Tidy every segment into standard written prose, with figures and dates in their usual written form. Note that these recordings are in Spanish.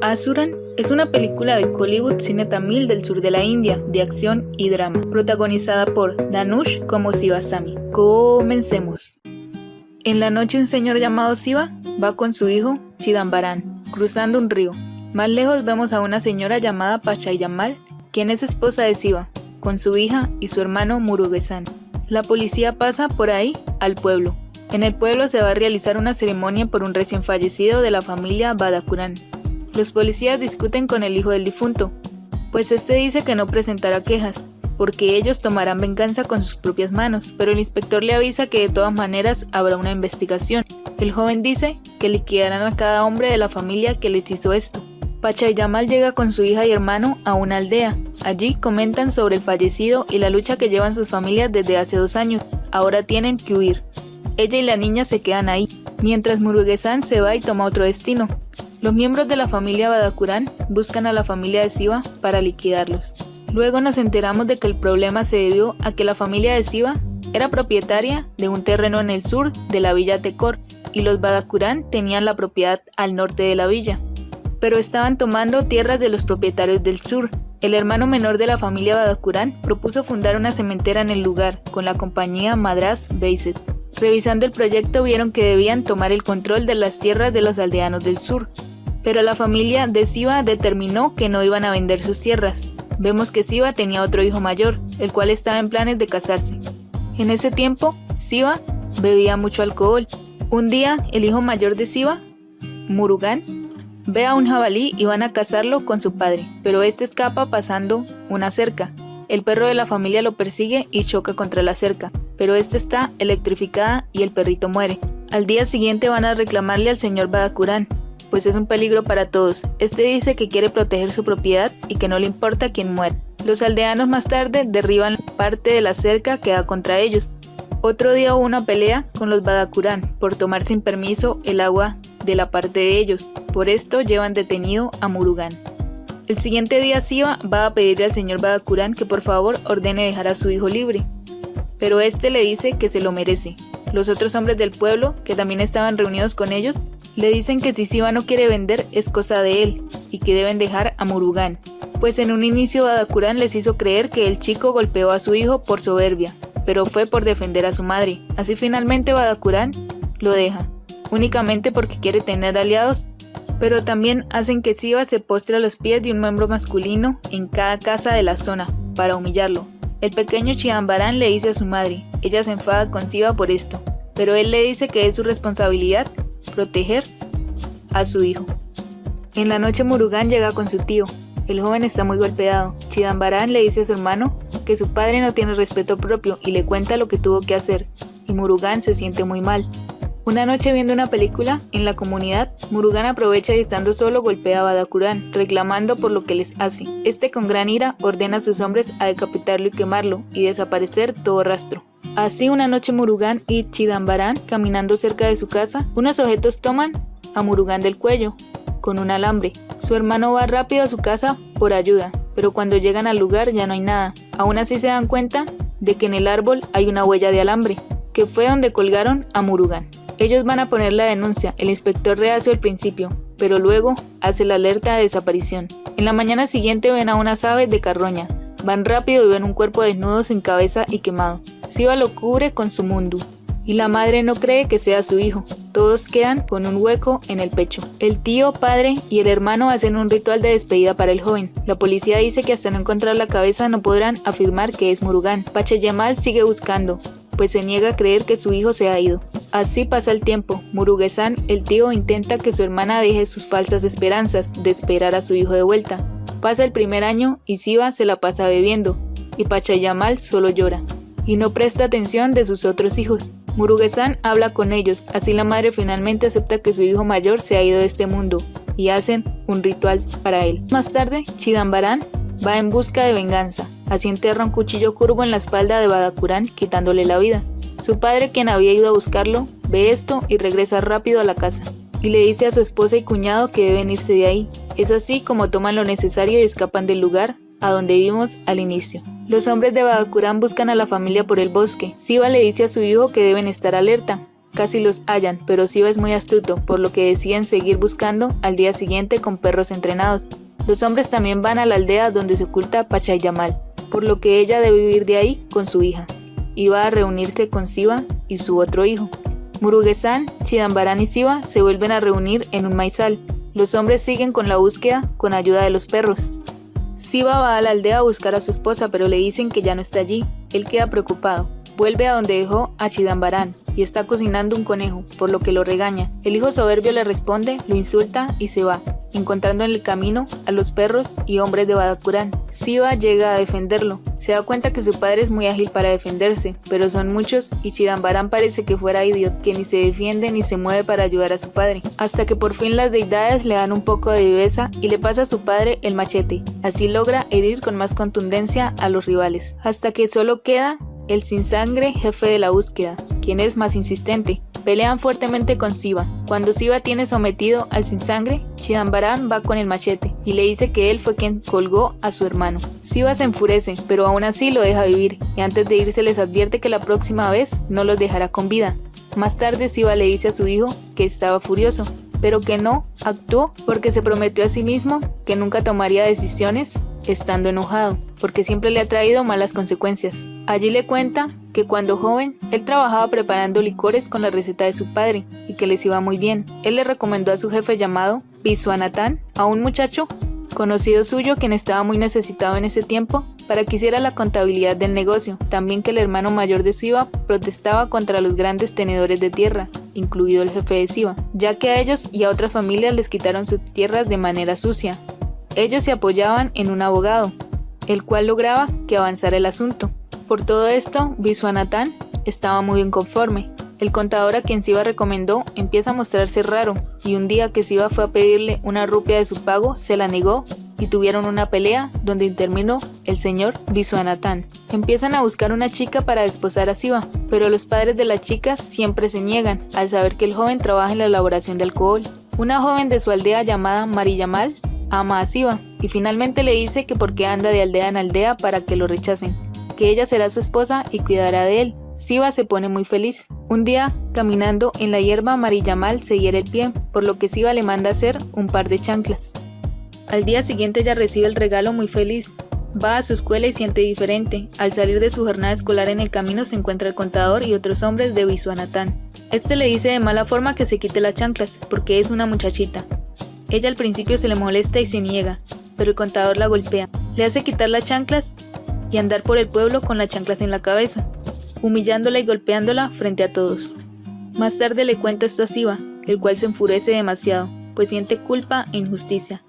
Asuran es una película de Kollywood Cine Tamil del sur de la India, de acción y drama, protagonizada por Dhanush como Sivasami. Comencemos. En la noche un señor llamado Siva va con su hijo Chidambaran, cruzando un río. Más lejos vemos a una señora llamada Pachayamal, quien es esposa de Siva, con su hija y su hermano Murugesan. La policía pasa por ahí al pueblo. En el pueblo se va a realizar una ceremonia por un recién fallecido de la familia Badakuran. Los policías discuten con el hijo del difunto, pues este dice que no presentará quejas, porque ellos tomarán venganza con sus propias manos, pero el inspector le avisa que de todas maneras habrá una investigación. El joven dice que liquidarán a cada hombre de la familia que les hizo esto. Pachayamal llega con su hija y hermano a una aldea. Allí comentan sobre el fallecido y la lucha que llevan sus familias desde hace 2 años. Ahora tienen que huir. Ella y la niña se quedan ahí, mientras Murugesan se va y toma otro destino. Los miembros de la familia Badakuran buscan a la familia de Siva para liquidarlos. Luego nos enteramos de que el problema se debió a que la familia de Siva era propietaria de un terreno en el sur de la villa Tekor y los Badakuran tenían la propiedad al norte de la villa, pero estaban tomando tierras de los propietarios del sur. El hermano menor de la familia Badakuran propuso fundar una cementera en el lugar con la compañía Madras Beiset. Revisando el proyecto vieron que debían tomar el control de las tierras de los aldeanos del sur, pero la familia de Siva determinó que no iban a vender sus tierras. Vemos que Siva tenía otro hijo mayor, el cual estaba en planes de casarse. En ese tiempo, Siva bebía mucho alcohol. Un día, el hijo mayor de Siva, Murugan, ve a un jabalí y van a cazarlo con su padre, pero este escapa pasando una cerca. El perro de la familia lo persigue y choca contra la cerca, pero esta está electrificada y el perrito muere. Al día siguiente van a reclamarle al señor Badakuran, pues es un peligro para todos. Este dice que quiere proteger su propiedad y que no le importa quién muera. Los aldeanos más tarde derriban parte de la cerca que da contra ellos. Otro día hubo una pelea con los Badakuran por tomar sin permiso el agua de la parte de ellos. Por esto llevan detenido a Murugan. El siguiente día Siva va a pedirle al señor Badakuran que por favor ordene dejar a su hijo libre, pero este le dice que se lo merece. Los otros hombres del pueblo, que también estaban reunidos con ellos, le dicen que si Siva no quiere vender es cosa de él y que deben dejar a Murugan, pues en un inicio Badakuran les hizo creer que el chico golpeó a su hijo por soberbia, pero fue por defender a su madre. Así finalmente Badakuran lo deja, únicamente porque quiere tener aliados, pero también hacen que Siva se postre a los pies de un miembro masculino en cada casa de la zona, para humillarlo. El pequeño Chidambaran le dice a su madre, ella se enfada con Siva por esto, pero él le dice que es su responsabilidad proteger a su hijo. En la noche Murugan llega con su tío. El joven está muy golpeado. Chidambaran le dice a su hermano que su padre no tiene respeto propio y le cuenta lo que tuvo que hacer, y Murugan se siente muy mal. Una noche viendo una película en la comunidad, Murugan aprovecha y estando solo golpea a Badakuran, reclamando por lo que les hace. Este con gran ira ordena a sus hombres a decapitarlo y quemarlo y desaparecer todo rastro. Así una noche Murugan y Chidambaran, caminando cerca de su casa, unos objetos toman a Murugan del cuello con un alambre. Su hermano va rápido a su casa por ayuda, pero cuando llegan al lugar ya no hay nada. Aún así se dan cuenta de que en el árbol hay una huella de alambre, que fue donde colgaron a Murugan. Ellos van a poner la denuncia, el inspector reacio al principio, pero luego hace la alerta de desaparición. En la mañana siguiente ven a unas aves de carroña, van rápido y ven un cuerpo desnudo sin cabeza y quemado. Siva lo cubre con su mundu, y la madre no cree que sea su hijo. Todos quedan con un hueco en el pecho. El tío, padre y el hermano hacen un ritual de despedida para el joven. La policía dice que hasta no encontrar la cabeza no podrán afirmar que es Murugan. Pachayamal sigue buscando, pues se niega a creer que su hijo se ha ido. Así pasa el tiempo. Murugesan, el tío, intenta que su hermana deje sus falsas esperanzas de esperar a su hijo de vuelta. Pasa el primer año y Siva se la pasa bebiendo, y Pachayamal solo llora, y no presta atención de sus otros hijos. Murugesan habla con ellos, así la madre finalmente acepta que su hijo mayor se ha ido de este mundo, y hacen un ritual para él. Más tarde, Chidambaran va en busca de venganza, así entierra un cuchillo curvo en la espalda de Badakuran, quitándole la vida. Su padre, quien había ido a buscarlo, ve esto y regresa rápido a la casa, y le dice a su esposa y cuñado que deben irse de ahí. Es así como toman lo necesario y escapan del lugar a donde vimos al inicio. Los hombres de Badakuran buscan a la familia por el bosque. Siva le dice a su hijo que deben estar alerta, Casi los hallan, pero Siva es muy astuto, por lo que deciden seguir buscando al día siguiente con perros entrenados. Los hombres también van a la aldea donde se oculta Pachayamal, por lo que ella debe vivir de ahí con su hija. Y va a reunirse con Siva y su otro hijo. Murugesan, Chidambaran y Siva se vuelven a reunir en un maizal. Los hombres siguen con la búsqueda con ayuda de los perros. Siva va a la aldea a buscar a su esposa, pero le dicen que ya no está allí. Él queda preocupado. Vuelve a donde dejó a Chidambaran y está cocinando un conejo, por lo que lo regaña. El hijo soberbio le responde, lo insulta y se va, encontrando en el camino a los perros y hombres de Badakuran. Siva llega a defenderlo. Se da cuenta que su padre es muy ágil para defenderse, pero son muchos y Chidambaran parece que fuera idiota, que ni se defiende ni se mueve para ayudar a su padre. Hasta que por fin las deidades le dan un poco de viveza y le pasa a su padre el machete. Así logra herir con más contundencia a los rivales. Hasta que solo queda el sin sangre jefe de la búsqueda, quien es más insistente. Pelean fuertemente con Siva. Cuando Siva tiene sometido al sin sangre, Chidambaran va con el machete y le dice que él fue quien colgó a su hermano. Siva se enfurece, pero aún así lo deja vivir y antes de irse les advierte que la próxima vez no los dejará con vida. Más tarde Siva le dice a su hijo que estaba furioso, pero que no actuó porque se prometió a sí mismo que nunca tomaría decisiones estando enojado, porque siempre le ha traído malas consecuencias. Allí le cuenta que cuando joven, él trabajaba preparando licores con la receta de su padre y que les iba muy bien. Él le recomendó a su jefe llamado Visuanathan, a un muchacho conocido suyo quien estaba muy necesitado en ese tiempo, para que hiciera la contabilidad del negocio. También que el hermano mayor de Siva protestaba contra los grandes tenedores de tierra, incluido el jefe de Siva, ya que a ellos y a otras familias les quitaron sus tierras de manera sucia. Ellos se apoyaban en un abogado, el cual lograba que avanzara el asunto. Por todo esto, Visuanathan estaba muy inconforme. El contador a quien Siva recomendó empieza a mostrarse raro, y un día que Siva fue a pedirle una rupia de su pago, se la negó y tuvieron una pelea donde intervino el señor Visuanathan. Empiezan a buscar una chica para desposar a Siva, pero los padres de la chica siempre se niegan al saber que el joven trabaja en la elaboración de alcohol. Una joven de su aldea llamada Mariyamal ama a Siva y finalmente le dice que porque anda de aldea en aldea para que lo rechacen, que ella será su esposa y cuidará de él. Siva se pone muy feliz. Un día, caminando en la hierba, Mariyamal se hiere el pie, por lo que Siva le manda hacer un par de chanclas. Al día siguiente ella recibe el regalo muy feliz. Va a su escuela y siente diferente. Al salir de su jornada escolar en el camino se encuentra el contador y otros hombres de Visuanathan. Este le dice de mala forma que se quite las chanclas, porque es una muchachita. Ella al principio se le molesta y se niega, pero el contador la golpea. Le hace quitar las chanclas y andar por el pueblo con las chanclas en la cabeza, humillándola y golpeándola frente a todos. Más tarde le cuenta esto a Siva, el cual se enfurece demasiado, pues siente culpa e injusticia.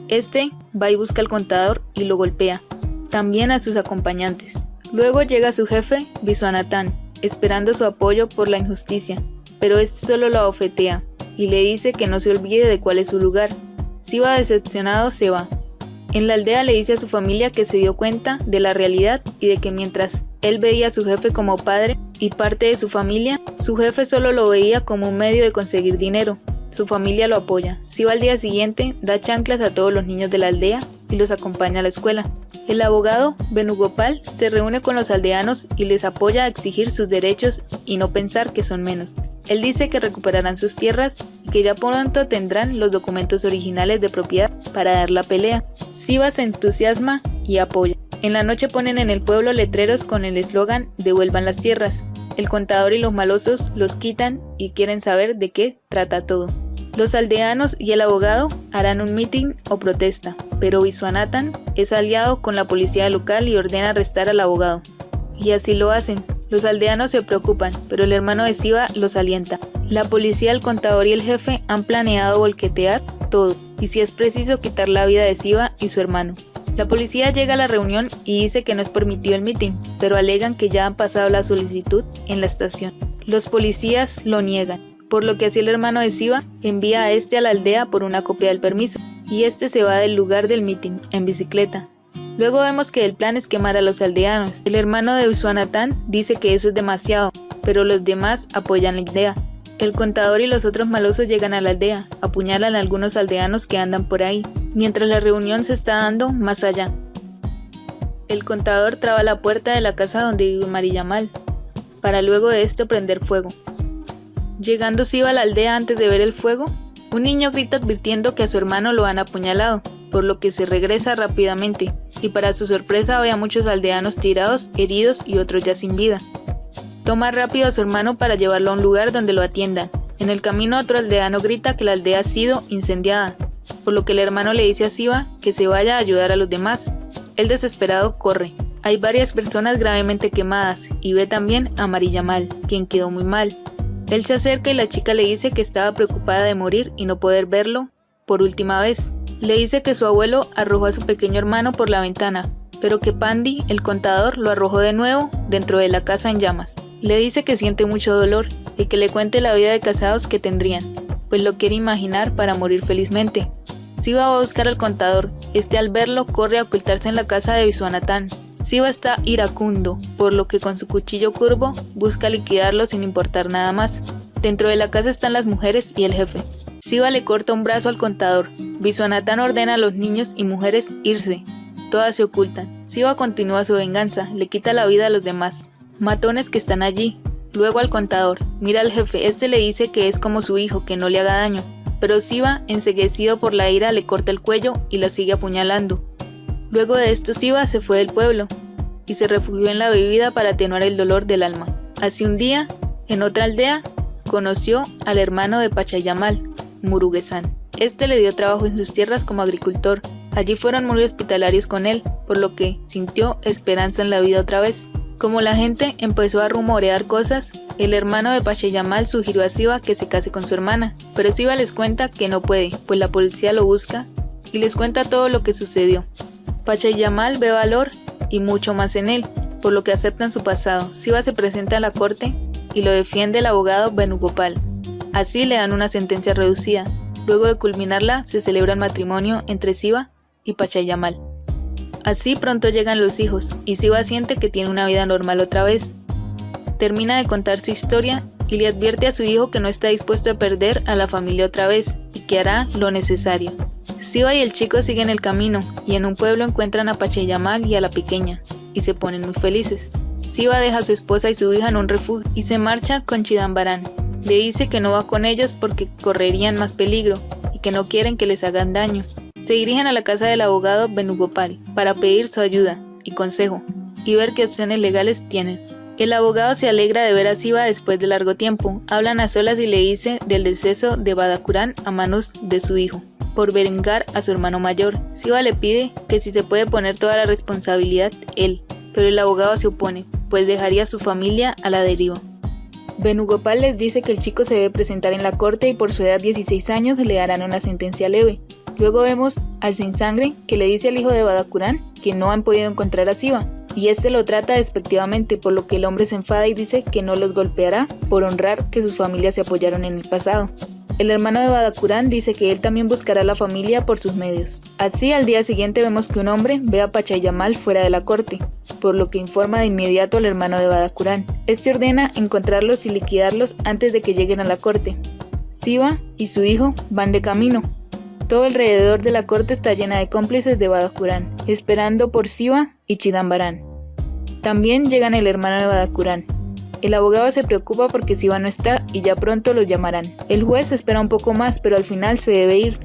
Este va y busca al contador y lo golpea, también a sus acompañantes. Luego llega su jefe, Visuanathan, esperando su apoyo por la injusticia, pero este solo lo abofetea y le dice que no se olvide de cuál es su lugar. Siva decepcionado se va. En la aldea le dice a su familia que se dio cuenta de la realidad y de que mientras él veía a su jefe como padre y parte de su familia, su jefe solo lo veía como un medio de conseguir dinero. Su familia lo apoya. Siva al día siguiente da chanclas a todos los niños de la aldea y los acompaña a la escuela. El abogado Venugopal se reúne con los aldeanos y les apoya a exigir sus derechos y no pensar que son menos. Él dice que recuperarán sus tierras y que ya pronto tendrán los documentos originales de propiedad para dar la pelea. Siva se entusiasma y apoya. En la noche ponen en el pueblo letreros con el eslogan "Devuelvan las tierras". El contador y los malosos los quitan y quieren saber de qué trata todo. Los aldeanos y el abogado harán un mitin o protesta, pero Visuanathan es aliado con la policía local y ordena arrestar al abogado. Y así lo hacen. Los aldeanos se preocupan, pero el hermano de Siva los alienta. La policía, el contador y el jefe han planeado volquetear todo, y si es preciso quitar la vida de Siva y su hermano. La policía llega a la reunión y dice que no es permitido el mitin, pero alegan que ya han pasado la solicitud en la estación. Los policías lo niegan, por lo que así el hermano de Siva envía a este a la aldea por una copia del permiso, y este se va del lugar del mitin en bicicleta. Luego vemos que el plan es quemar a los aldeanos. El hermano de Visuanathan dice que eso es demasiado, pero los demás apoyan la idea. El contador y los otros malosos llegan a la aldea, apuñalan a algunos aldeanos que andan por ahí, mientras la reunión se está dando más allá. El contador traba la puerta de la casa donde vive Mariyamal, para luego de esto prender fuego. Llegando Siva a la aldea antes de ver el fuego, un niño grita advirtiendo que a su hermano lo han apuñalado, por lo que se regresa rápidamente, y para su sorpresa ve a muchos aldeanos tirados, heridos y otros ya sin vida. Toma rápido a su hermano para llevarlo a un lugar donde lo atiendan. En el camino otro aldeano grita que la aldea ha sido incendiada, por lo que el hermano le dice a Siva que se vaya a ayudar a los demás. El desesperado corre. Hay varias personas gravemente quemadas y ve también a Mariyamal, quien quedó muy mal. Él se acerca y la chica le dice que estaba preocupada de morir y no poder verlo por última vez. Le dice que su abuelo arrojó a su pequeño hermano por la ventana, pero que Pandi, el contador, lo arrojó de nuevo dentro de la casa en llamas. Le dice que siente mucho dolor y que le cuente la vida de casados que tendrían, pues lo quiere imaginar para morir felizmente. Siva va a buscar al contador. Este al verlo corre a ocultarse en la casa de Viswanathan. Siva está iracundo, por lo que con su cuchillo curvo busca liquidarlo sin importar nada más. Dentro de la casa están las mujeres y el jefe. Siva le corta un brazo al contador. Viswanathan ordena a los niños y mujeres irse. Todas se ocultan. Siva continúa su venganza, le quita la vida a los demás matones que están allí. Luego al contador. Mira al jefe, este le dice que es como su hijo, que no le haga daño. Pero Siva, enceguecido por la ira, le corta el cuello y lo sigue apuñalando. Luego de esto Siva se fue del pueblo y se refugió en la bebida para atenuar el dolor del alma. Así un día, en otra aldea, conoció al hermano de Pachayamal, Murugesan. Este le dio trabajo en sus tierras como agricultor. Allí fueron muy hospitalarios con él, por lo que sintió esperanza en la vida otra vez. Como la gente empezó a rumorear cosas, el hermano de Pachayamal sugirió a Siva que se case con su hermana, pero Siva les cuenta que no puede, pues la policía lo busca y les cuenta todo lo que sucedió. Pachayamal ve valor y mucho más en él, por lo que aceptan su pasado. Siva se presenta a la corte y lo defiende el abogado Venugopal. Así le dan una sentencia reducida. Luego de culminarla, se celebra el matrimonio entre Siva y Pachayamal. Así pronto llegan los hijos y Siva siente que tiene una vida normal otra vez. Termina de contar su historia y le advierte a su hijo que no está dispuesto a perder a la familia otra vez y que hará lo necesario. Siva y el chico siguen el camino y en un pueblo encuentran a Pachayamal y a la pequeña y se ponen muy felices. Siva deja a su esposa y su hija en un refugio y se marcha con Chidambaran. Le dice que no va con ellos porque correrían más peligro y que no quieren que les hagan daño. Se dirigen a la casa del abogado Venugopal para pedir su ayuda y consejo y ver qué opciones legales tienen. El abogado se alegra de ver a Siva después de largo tiempo. Hablan a solas y le dice del deceso de Badakuran a manos de su hijo, por vengar a su hermano mayor. Siva le pide que si se puede poner toda la responsabilidad él, pero el abogado se opone, pues dejaría a su familia a la deriva. Venugopal les dice que el chico se debe presentar en la corte y por su edad 16 años le darán una sentencia leve. Luego vemos al Sin Sangre que le dice al hijo de Badakuran que no han podido encontrar a Siva, y este lo trata despectivamente, por lo que el hombre se enfada y dice que no los golpeará por honrar que sus familias se apoyaron en el pasado. El hermano de Badakuran dice que él también buscará a la familia por sus medios. Así al día siguiente vemos que un hombre ve a Pachayamal fuera de la corte, por lo que informa de inmediato al hermano de Badakuran. Este ordena encontrarlos y liquidarlos antes de que lleguen a la corte. Siva y su hijo van de camino. Todo alrededor de la corte está llena de cómplices de Badakuran, esperando por Siva y Chidambaran. También llegan el hermano de Badakuran. El abogado se preocupa porque Siva no está y ya pronto los llamarán. El juez espera un poco más, pero al final se debe ir.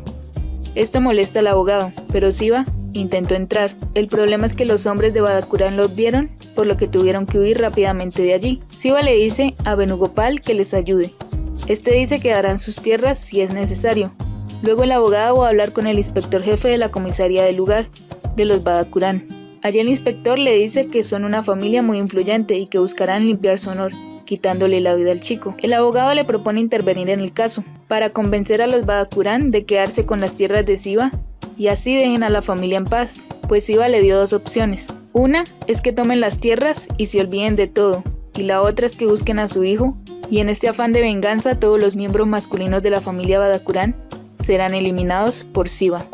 Esto molesta al abogado, pero Siva intentó entrar. El problema es que los hombres de Badakuran los vieron, por lo que tuvieron que huir rápidamente de allí. Siva le dice a Venugopal que les ayude. Este dice que darán sus tierras si es necesario. Luego el abogado va a hablar con el inspector jefe de la comisaría del lugar, de los Badakuran. Allí el inspector le dice que son una familia muy influyente y que buscarán limpiar su honor, quitándole la vida al chico. El abogado le propone intervenir en el caso, para convencer a los Badakuran de quedarse con las tierras de Siva y así dejen a la familia en paz, pues Siva le dio dos opciones. Una es que tomen las tierras y se olviden de todo, y la otra es que busquen a su hijo, y en este afán de venganza todos los miembros masculinos de la familia Badakuran serán eliminados por Siva.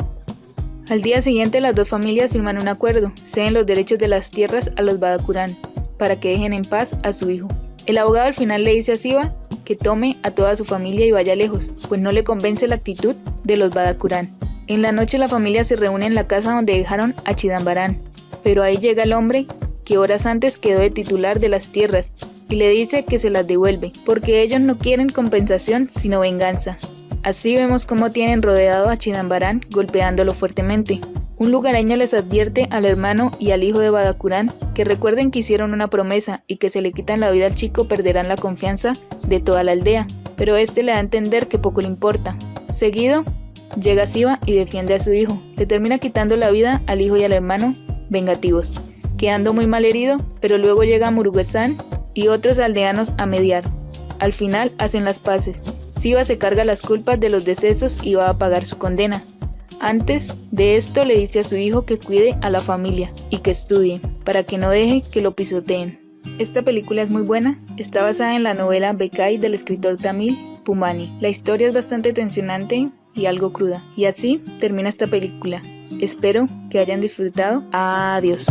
Al día siguiente las dos familias firman un acuerdo, ceden los derechos de las tierras a los Badakuran, para que dejen en paz a su hijo. El abogado al final le dice a Siva que tome a toda su familia y vaya lejos, pues no le convence la actitud de los Badakuran. En la noche la familia se reúne en la casa donde dejaron a Chidambaran, pero ahí llega el hombre que horas antes quedó de titular de las tierras y le dice que se las devuelve, porque ellos no quieren compensación sino venganza. Así vemos cómo tienen rodeado a Chidambaran golpeándolo fuertemente. Un lugareño les advierte al hermano y al hijo de Badakuran que recuerden que hicieron una promesa y que si le quitan la vida al chico perderán la confianza de toda la aldea, pero este le da a entender que poco le importa. Seguido, llega Siva y defiende a su hijo, le termina quitando la vida al hijo y al hermano vengativos, quedando muy mal herido, pero luego llega Murugesan y otros aldeanos a mediar. Al final hacen las paces. Siva se carga las culpas de los decesos y va a pagar su condena. Antes de esto le dice a su hijo que cuide a la familia y que estudie, para que no deje que lo pisoteen. Esta película es muy buena, está basada en la novela Bekai del escritor tamil Pumani. La historia es bastante tensionante y algo cruda. Y así termina esta película. Espero que hayan disfrutado. Adiós.